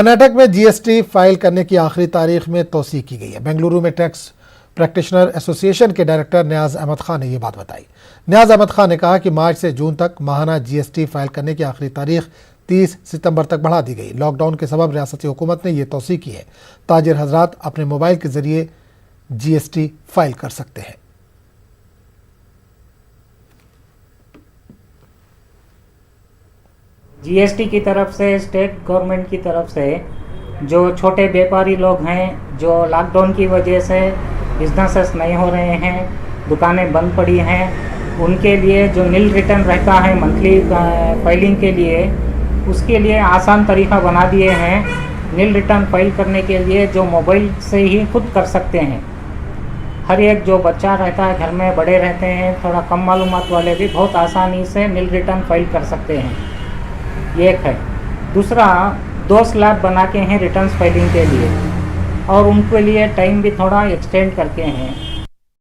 कर्नाटक में GST file करने की आखिरी तारीख में तोसी की गई है। बेंगलुरु में टैक्स प्रैक्टिशनर एसोसिएशन के डायरेक्टर नियाज अहमद खान ने ये बात बताई। नियाज अहमद खान ने कहा कि मार्च से जून तक माहाना जीएसटी फाइल करने की आखिरी तारीख 30 सितंबर तक बढ़ा दी गई। लॉकडाउन के सबब रियासती हुकूमत ने यह तोसी की है। ताजिर हजरात अपने मोबाइल के जरिए जीएसटी फाइल कर सकते हैं। जीएसटी की तरफ से, स्टेट गवर्नमेंट की तरफ से जो छोटे व्यापारी लोग हैं, जो लॉकडाउन की वजह से बिजनेसेस नहीं हो रहे हैं, दुकानें बंद पड़ी हैं, उनके लिए जो नील रिटर्न रहता है मंथली फाइलिंग के लिए, उसके लिए आसान तरीका बना दिए हैं। नील रिटर्न फाइल करने के लिए जो मोबाइल से ही खुद कर सकते हैं। हर एक जो बच्चा रहता है घर में, बड़े रहते हैं, थोड़ा कम मालूमात वाले भी बहुत आसानी से नील रिटर्न फाइल कर सकते हैं। ये एक है। दूसरा, 2 स्लैब बना के हैं रिटर्न्स फाइलिंग के लिए, और उनके लिए टाइम भी थोड़ा एक्सटेंड करके हैं।